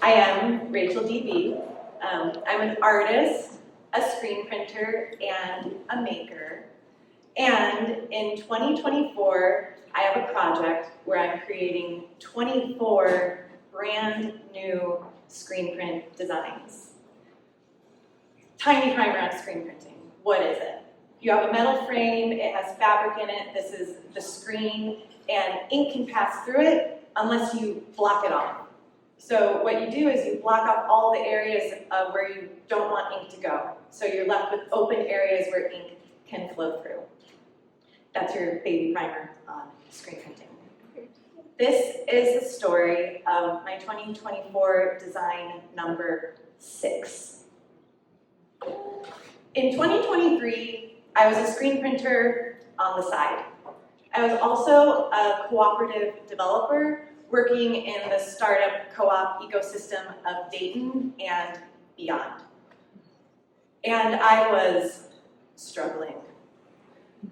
I am Rachel DB. I'm an artist, a screen printer, and a maker. And in 2024, I have a project where I'm creating 24 brand new screen print designs. Tiny primer on screen printing. What is it? You have a metal frame, it has fabric in it, this is the screen, and ink can pass through it unless you block it off. So what you do is you block off all the areas where you don't want ink to go. So you're left with open areas where ink can flow through. That's your baby primer on screen printing. This is the story of my 2024 design number 6. In 2023, I was a screen printer on the side. I was also a cooperative developer working in the startup co-op ecosystem of Dayton and beyond. And I was struggling.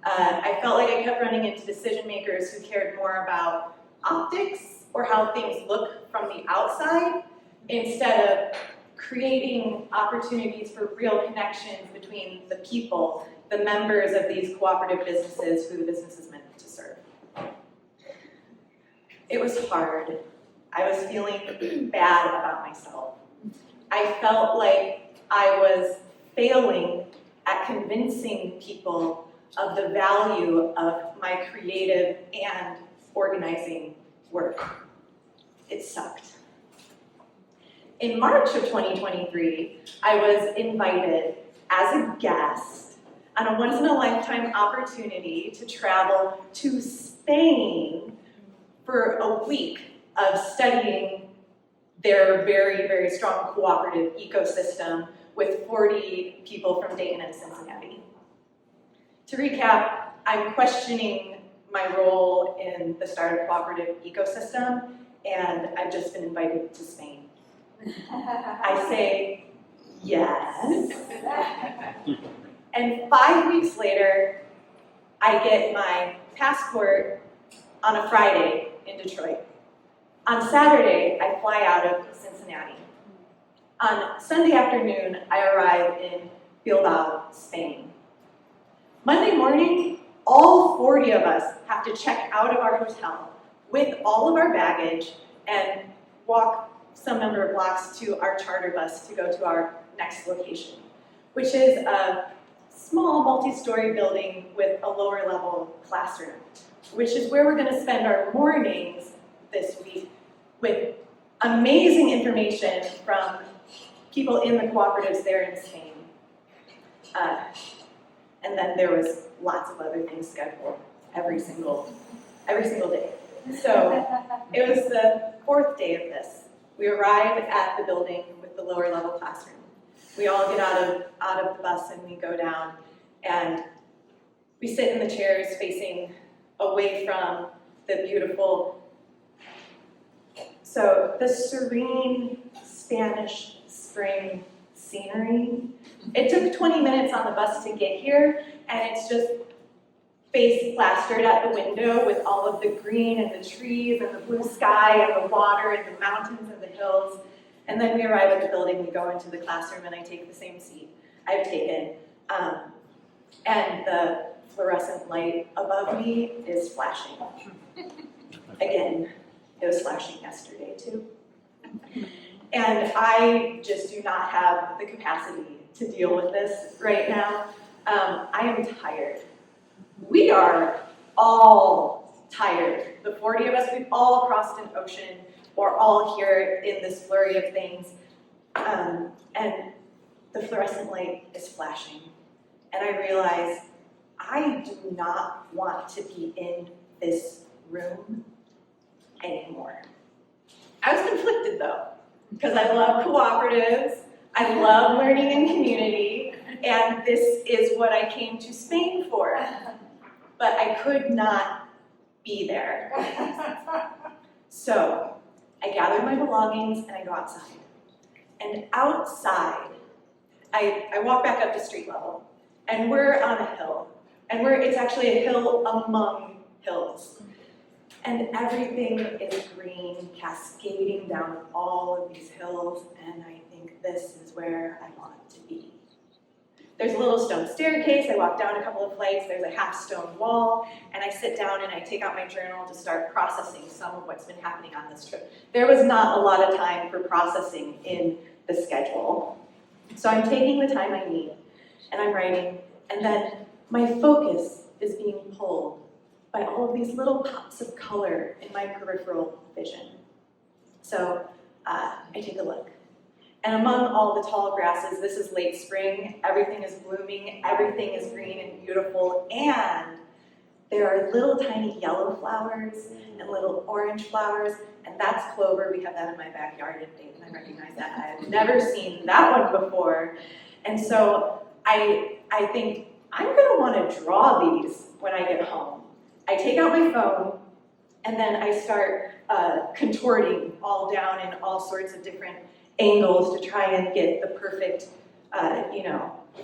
I felt like I kept running into decision makers who cared more about optics or how things look from the outside instead of creating opportunities for real connections between the people, the members of these cooperative businesses who the business is meant to serve. It was hard. I was feeling bad about myself. I felt like I was failing at convincing people of the value of my creative and organizing work. It sucked. In March of 2023, I was invited as a guest on a once-in-a-lifetime opportunity to travel to Spain for a week of studying their very, very strong cooperative ecosystem with 40 people from Dayton and Cincinnati. To recap, I'm questioning my role in the startup cooperative ecosystem, and I've just been invited to Spain. I say yes. And 5 weeks later, I get my passport on a Friday in Detroit. On Saturday, I fly out of Cincinnati. On Sunday afternoon, I arrive in Bilbao, Spain. Monday morning, all 40 of us have to check out of our hotel with all of our baggage and walk some number of blocks to our charter bus to go to our next location, which is a small multi-story building with a lower level classroom, which is where we're going to spend our mornings this week with amazing information from people in the cooperatives there in Spain. And then there was lots of other things scheduled every single day. So it was the 4th day of this. We arrive at the building with the lower level classroom. We all get out of the bus and we go down, and we sit in the chairs facing away from the beautiful, so the serene Spanish spring scenery. It took 20 minutes on the bus to get here, and it's just face plastered at the window with all of the green and the trees and the blue sky and the water and the mountains and the hills. And then we arrive at the building, we go into the classroom, and I take the same seat I've taken. And the fluorescent light above me is flashing. Again, it was flashing yesterday too. And I just do not have the capacity to deal with this right now. I am tired. We are all tired. The 40 of us, we've all crossed an ocean. We're all here in this flurry of things. And the fluorescent light is flashing. And I realize I do not want to be in this room anymore. I was conflicted though, because I love cooperatives, I love learning in community, and this is what I came to Spain for. But I could not be there. So I gathered my belongings and I go outside. And outside, I walk back up to street level, and we're on a hill. And it's actually a hill among hills. And everything is green, cascading down all of these hills. this is where I want to be. There's a little stone staircase, I walk down a couple of flights, there's a half stone wall, and I sit down and I take out my journal to start processing some of what's been happening on this trip. There was not a lot of time for processing in the schedule. So I'm taking the time I need, and I'm writing, and then my focus is being pulled by all of these little pops of color in my peripheral vision. So I take a look. And among all the tall grasses, this is late spring, everything is blooming, everything is green and beautiful, and there are little tiny yellow flowers and little orange flowers, and that's clover. We have that in my backyard in Dayton. I recognize that. I have never seen that one before. And so I think I'm gonna wanna draw these when I get home. I take out my phone, and then I start contorting all down in all sorts of different angles to try and get the perfect,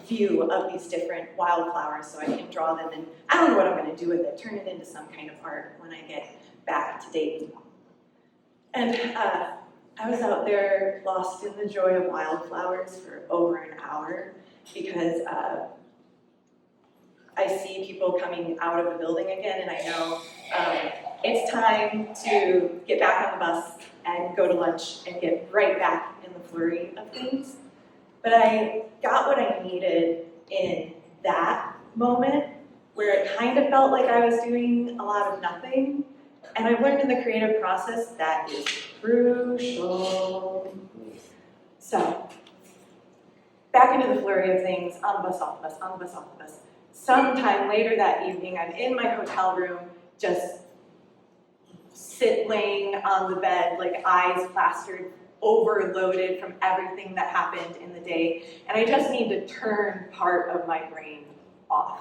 view of these different wildflowers so I can draw them. And I don't know what I'm going to do with it, turn it into some kind of art when I get back to Dayton. And I was out there lost in the joy of wildflowers for over an hour because I see people coming out of the building again, and I know it's time to get back on the bus and go to lunch and get right back in the flurry of things. But I got what I needed in that moment where it kind of felt like I was doing a lot of nothing. And I've learned in the creative process that is crucial. So, back into the flurry of things, on the bus, off the bus, on the bus, off the bus. Sometime later that evening, I'm in my hotel room, just laying on the bed, like eyes plastered, overloaded from everything that happened in the day, and I just need to turn part of my brain off.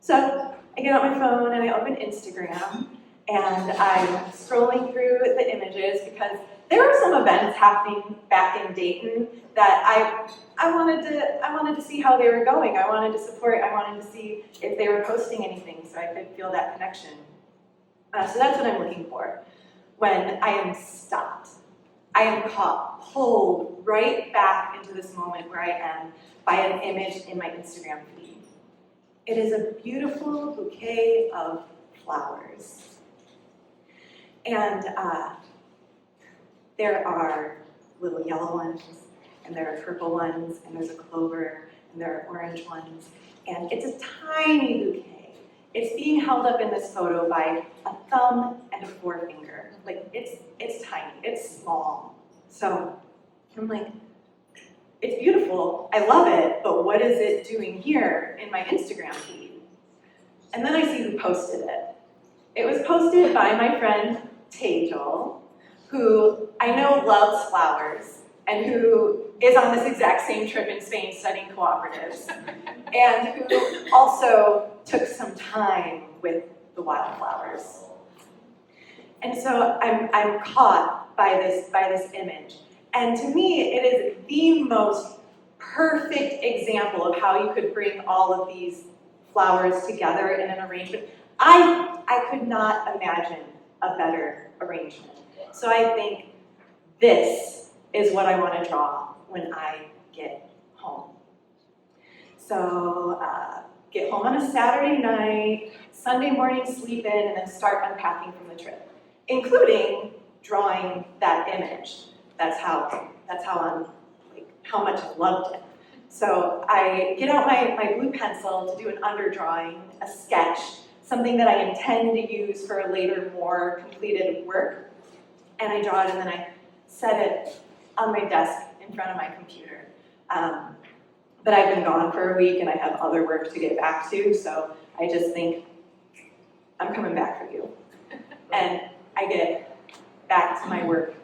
So I get out my phone and I open Instagram, and I'm scrolling through the images because there were some events happening back in Dayton that I wanted to see how they were going. I wanted to support. I wanted to see if they were posting anything so I could feel that connection. So that's what I'm looking for when I am stopped. I am pulled right back into this moment where I am by an image in my Instagram feed. It is a beautiful bouquet of flowers. And there are little yellow ones, and there are purple ones, and there's a clover, and there are orange ones. And it's a tiny bouquet. It's being held up in this photo by a thumb and a forefinger. Like, it's tiny, it's small. So I'm like, it's beautiful, I love it, but what is it doing here in my Instagram feed? And then I see who posted it. It was posted by my friend Tejal, who I know loves flowers, and who is on this exact same trip in Spain studying cooperatives, and who also took some time with the wildflowers. And so I'm caught by this image. And to me, it is the most perfect example of how you could bring all of these flowers together in an arrangement. I could not imagine a better arrangement. So I think this is what I want to draw when I get home. So get home on a Saturday night, Sunday morning sleep in, and then start unpacking from the trip, including drawing that image. That's how I'm, like, how much I loved it. So I get out my blue pencil to do an underdrawing, a sketch, something that I intend to use for a later, more completed work. And I draw it, and then I set it on my desk in front of my computer. But I've been gone for a week, and I have other work to get back to, so I just think, I'm coming back for you. And I get back to my work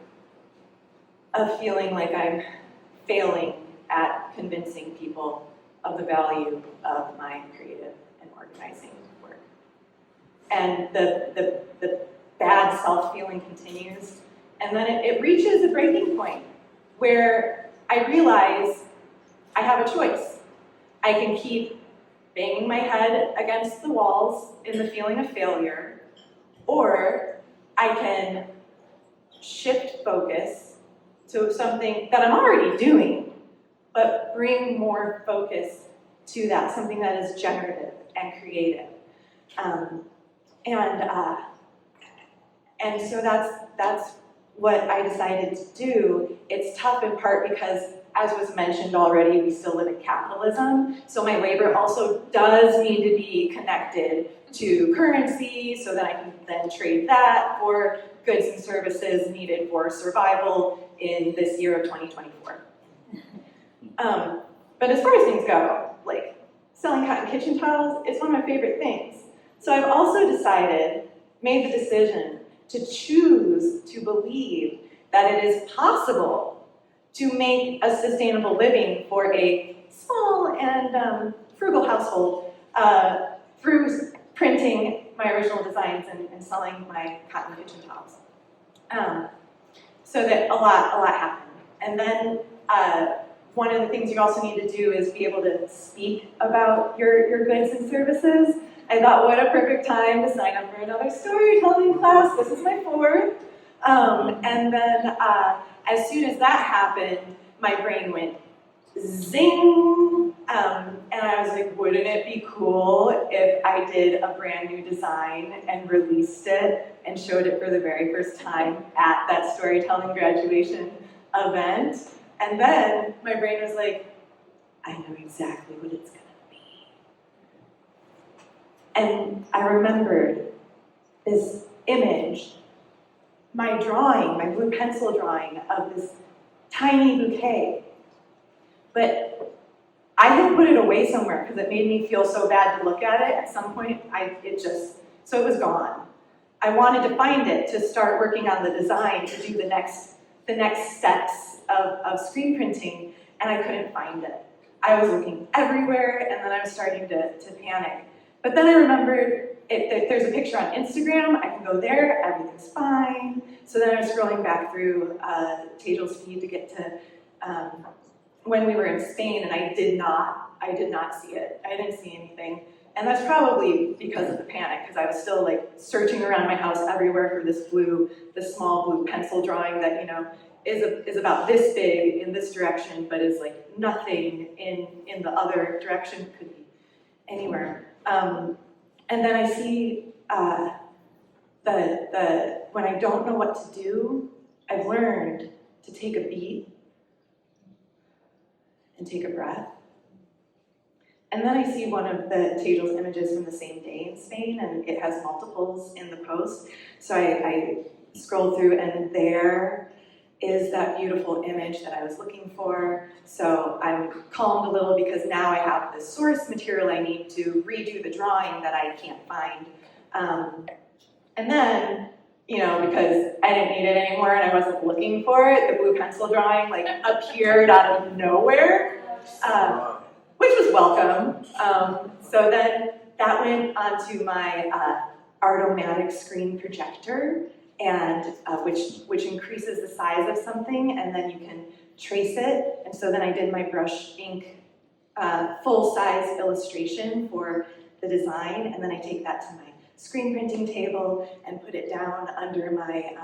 of feeling like I'm failing at convincing people of the value of my creative and organizing work. And the bad self-feeling continues, and then it reaches a breaking point where I realize I have a choice. I can keep banging my head against the walls in the feeling of failure, or I can shift focus to something that I'm already doing but bring more focus to that, something that is generative and creative. And so that's what I decided to do. It's tough in part because, as was mentioned already, we still live in capitalism. So my labor also does need to be connected to currency so that I can then trade that for goods and services needed for survival in this year of 2024. But as far as things go, like selling cotton kitchen tiles, it's one of my favorite things. So I've also made the decision to choose to believe that it is possible to make a sustainable living for a small and frugal household through printing my original designs and selling my cotton kitchen tiles. So that a lot happened. And then one of the things you also need to do is be able to speak about your goods and services. I thought, what a perfect time to sign up for another storytelling class. This is my fourth. And then as soon as that happened, my brain went zing. And I was like, wouldn't it be cool if I did a brand new design and released it and showed it for the very first time at that storytelling graduation event? And then my brain was like, I know exactly what it's gonna be. And I remembered this image, my blue pencil drawing of this tiny bouquet. But I had put it away somewhere because it made me feel so bad to look at it. At some point, so it was gone. I wanted to find it to start working on the design to do the next steps of screen printing, and I couldn't find it. I was looking everywhere, and then I was starting to panic. But then I remembered there's a picture on Instagram. I can go there. Everything's fine. So then I was scrolling back through Tejal's feed to get to when we were in Spain, and I did not see it. I didn't see anything. And that's probably because of the panic, because I was still like searching around my house everywhere for this small blue pencil drawing that, is about this big in this direction, but is like nothing in the other direction, could be anywhere. And then I see when I don't know what to do, I've learned to take a beat and take a breath. And then I see one of the Tejal's images from the same day in Spain, and it has multiples in the post. So I scroll through, and there is that beautiful image that I was looking for. So I'm calmed a little because now I have the source material I need to redo the drawing that I can't find. And then, because I didn't need it anymore and I wasn't looking for it, the blue pencil drawing appeared out of nowhere. Which was welcome. So then that went onto my Artomatic screen projector, and which increases the size of something, and then you can trace it. And so then I did my brush ink full-size illustration for the design, and then I take that to my screen printing table and put it down under my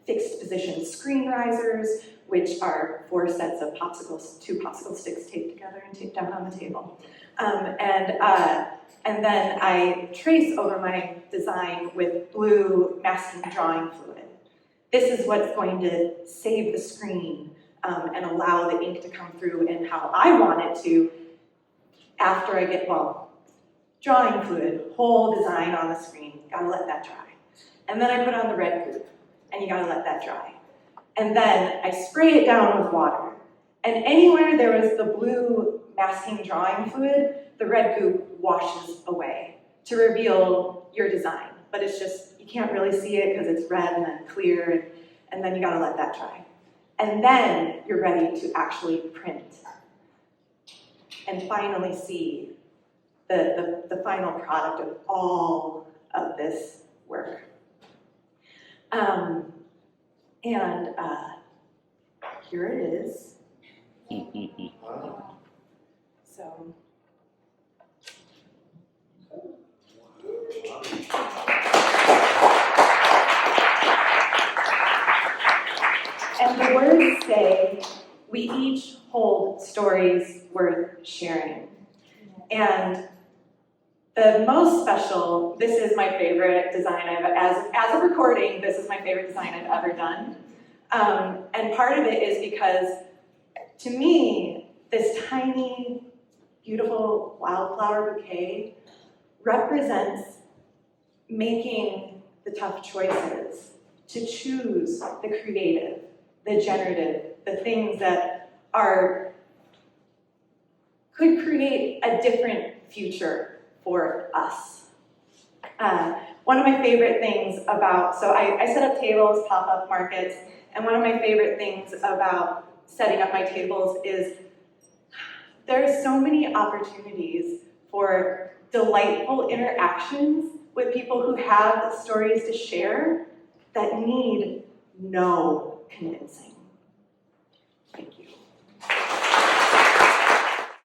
fixed position screen risers, which are 4 sets of two popsicle sticks taped together and taped down on the table. And then I trace over my design with blue masking drawing fluid. This is what's going to save the screen and allow the ink to come through in how I want it to after I get, drawing fluid, whole design on the screen, gotta let that dry. And then I put on the red goop, and you gotta let that dry. And then I spray it down with water. And anywhere there was the blue masking drawing fluid, the red goop washes away to reveal your design. But it's just, you can't really see it because it's red and then clear, and then you gotta let that dry. And then you're ready to actually print and finally see the final product of all of this work. Here it is. So. And the words say, we each hold stories worth sharing. And the most special, this is my favorite design as of recording, this is my favorite design I've ever done. And part of it is because, to me, this tiny, beautiful wildflower bouquet represents making the tough choices, to choose the creative, the generative, the things that could create a different future for us. One of my favorite things about, so I set up tables, pop-up markets, and one of my favorite things about setting up my tables is there are so many opportunities for delightful interactions with people who have stories to share that need no convincing.